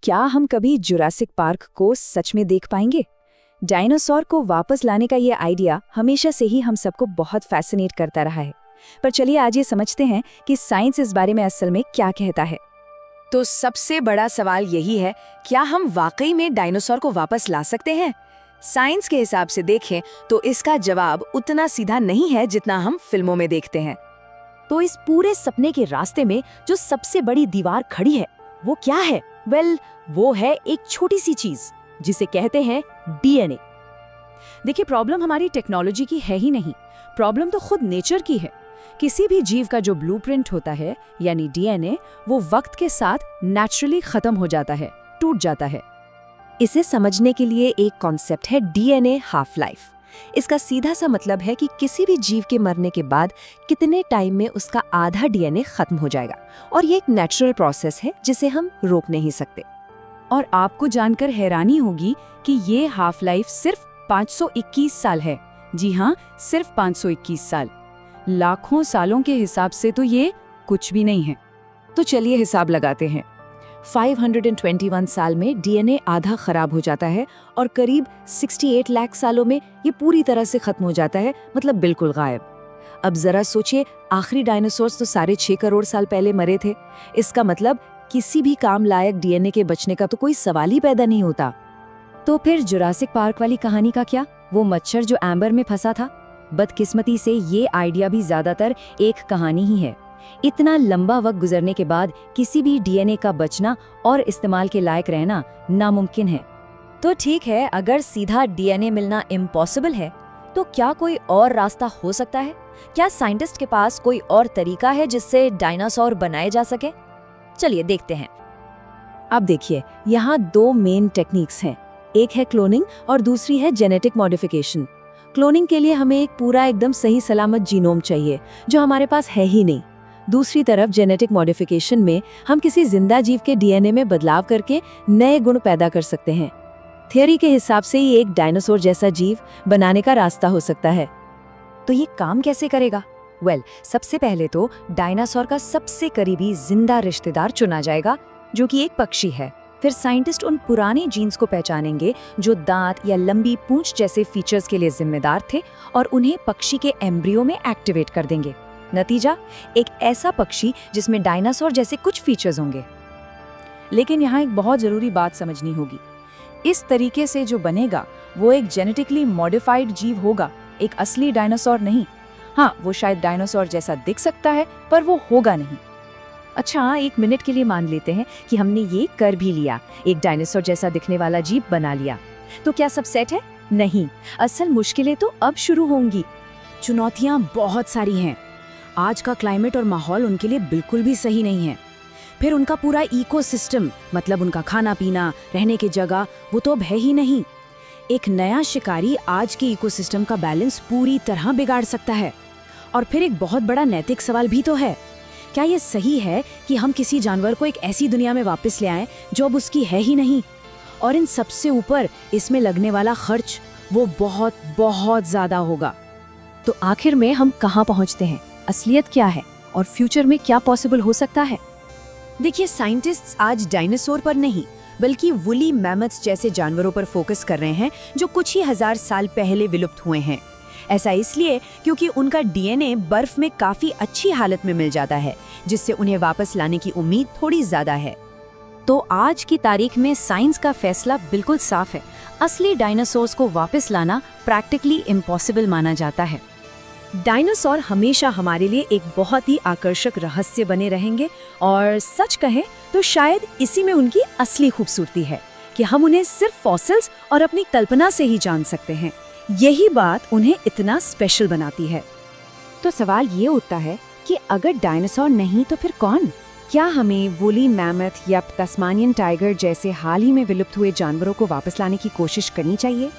क्या हम कभी जुरासिक पार्क को सच में देख पाएंगे? डायनासोर को वापस लाने का ये आइडिया हमेशा से ही हम सबको बहुत फैसिनेट करता रहा है। पर चलिए आज ये समझते हैं कि साइंस इस बारे में असल में क्या कहता है। तो सबसे बड़ा सवाल यही है, क्या हम वाकई में डायनासोर को वापस ला सकते हैं? साइंस के हिसाब से देखें तो इसका जवाब उतना सीधा नहीं है जितना हम फिल्मों में देखते हैं। तो इस पूरे सपने के रास्ते में जो सबसे बड़ी दीवार खड़ी है वो क्या है? वो है एक छोटी सी चीज जिसे कहते हैं डीएनए। देखिए, प्रॉब्लम हमारी टेक्नोलॉजी की है ही नहीं, प्रॉब्लम तो खुद नेचर की है। किसी भी जीव का जो ब्लूप्रिंट होता है यानी डीएनए, वो वक्त के साथ नेचुरली खत्म हो जाता है, टूट जाता है। इसे समझने के लिए एक कॉन्सेप्ट है डीएनए हाफ लाइफ। इसका सीधा सा मतलब है कि किसी भी जीव के मरने के बाद कितने टाइम में उसका आधा डीएनए खत्म हो जाएगा, और ये एक नेचुरल प्रोसेस है जिसे हम रोक नहीं सकते। और आपको जानकर हैरानी होगी कि ये हाफ लाइफ सिर्फ 521 साल है। जी हाँ, सिर्फ 521 साल। लाखों सालों के हिसाब से तो ये कुछ भी नहीं है। तो चलिए हिसाब लगाते हैं। 521 साल में डीएनए आधा खराब हो जाता है और करीब 68 लाख सालों में ये पूरी तरह से खत्म हो जाता है, मतलब बिल्कुल गायब। अब जरा सोचिए, आखिरी डायनासोर्स तो 6.5 करोड़ साल पहले मरे थे। इसका मतलब किसी भी काम लायक डीएनए के बचने का तो कोई सवाल ही पैदा नहीं होता। तो फिर जुरासिक पार्क वाली कहानी का क्या? वो मच्छर जो एम्बर में फंसा था? बदकिस्मती से ये आइडिया भी ज्यादातर एक कहानी ही है। इतना लंबा वक्त गुजरने के बाद किसी भी डीएनए का बचना और इस्तेमाल के लायक रहना नामुमकिन है। तो ठीक है, अगर सीधा डीएनए मिलना इम्पॉसिबल है तो क्या कोई और रास्ता हो सकता है? क्या साइंटिस्ट के पास कोई और तरीका है जिससे डायनासोर बनाए जा सके? चलिए देखते हैं। अब देखिए, यहाँ 2 मेन टेक्निक्स हैं। एक है क्लोनिंग और दूसरी है जेनेटिक मॉडिफिकेशन। क्लोनिंग के लिए हमें एक पूरा एकदम सही सलामत जीनोम चाहिए जो हमारे पास है ही नहीं। दूसरी तरफ जेनेटिक मॉडिफिकेशन में हम किसी जिंदा जीव के डीएनए में बदलाव करके नए गुण पैदा कर सकते हैं। थियरी के हिसाब से ही एक डायनासोर जैसा जीव बनाने का रास्ता हो सकता है। तो ये काम कैसे करेगा? सबसे पहले तो डायनासोर का सबसे करीबी जिंदा रिश्तेदार चुना जाएगा, जो कि एक पक्षी है। फिर साइंटिस्ट उन पुराने जीन्स को पहचानेंगे जो दांत या लंबी पूंछ जैसे फीचर्स के लिए जिम्मेदार थे, और उन्हें पक्षी के एम्ब्रियो में एक्टिवेट कर देंगे। नतीजा, एक ऐसा पक्षी जिसमें डायनासोर जैसे कुछ फीचर्स होंगे। लेकिन यहाँ एक बहुत जरूरी बात समझनी होगी। इस तरीके से जो बनेगा वो एक जेनेटिकली मॉडिफाइड जीव होगा, एक असली डायनासोर नहीं। हाँ, वो शायद डायनासोर जैसा दिख सकता है, पर वो होगा नहीं। अच्छा, एक मिनट के लिए मान लेते हैं कि हमने ये कर भी लिया, एक डायनासोर जैसा दिखने वाला जीव बना लिया। तो क्या सब सेट है? नहीं, असल मुश्किलें तो अब शुरू होंगी। चुनौतियां बहुत सारी हैं। आज का क्लाइमेट और माहौल उनके लिए बिल्कुल भी सही नहीं है। फिर उनका पूरा इकोसिस्टम, मतलब उनका खाना पीना, रहने की जगह, वो तो अब है ही नहीं। एक नया शिकारी आज के इकोसिस्टम का बैलेंस पूरी तरह बिगाड़ सकता है। और फिर एक बहुत बड़ा नैतिक सवाल भी तो है, क्या ये सही है कि हम किसी जानवर को एक ऐसी दुनिया में वापस ले आएं जो अब उसकी है ही नहीं? और इन सबसे ऊपर इसमें लगने वाला खर्च, वो बहुत बहुत ज्यादा होगा। तो आखिर में हम कहाँ पहुँचते हैं? असलियत क्या है और फ्यूचर में क्या पॉसिबल हो सकता है? देखिए, साइंटिस्ट्स आज डायनासोर पर नहीं बल्कि वुली मैमथ्स जैसे जानवरों पर फोकस कर रहे हैं जो कुछ ही हजार साल पहले विलुप्त हुए हैं। ऐसा इसलिए क्योंकि उनका डीएनए बर्फ में काफी अच्छी हालत में मिल जाता है, जिससे उन्हें वापस लाने की उम्मीद थोड़ी ज्यादा है। तो आज की तारीख में साइंस का फैसला बिल्कुल साफ है, असली डायनासोर्स को वापस लाना प्रैक्टिकली इम्पॉसिबल माना जाता है। डायनासोर हमेशा हमारे लिए एक बहुत ही आकर्षक रहस्य बने रहेंगे, और सच कहें तो शायद इसी में उनकी असली खूबसूरती है कि हम उन्हें सिर्फ फॉसिल्स और अपनी कल्पना से ही जान सकते हैं। यही बात उन्हें इतना स्पेशल बनाती है। तो सवाल ये उठता है कि अगर डायनासोर नहीं तो फिर कौन? क्या हमें वुली मैमथ या तस्मानियन टाइगर जैसे हाल ही में विलुप्त हुए जानवरों को वापस लाने की कोशिश करनी चाहिए?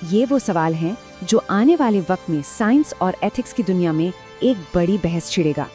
ये वो सवाल हैं जो आने वाले वक्त में साइंस और एथिक्स की दुनिया में एक बड़ी बहस छिड़ेगा।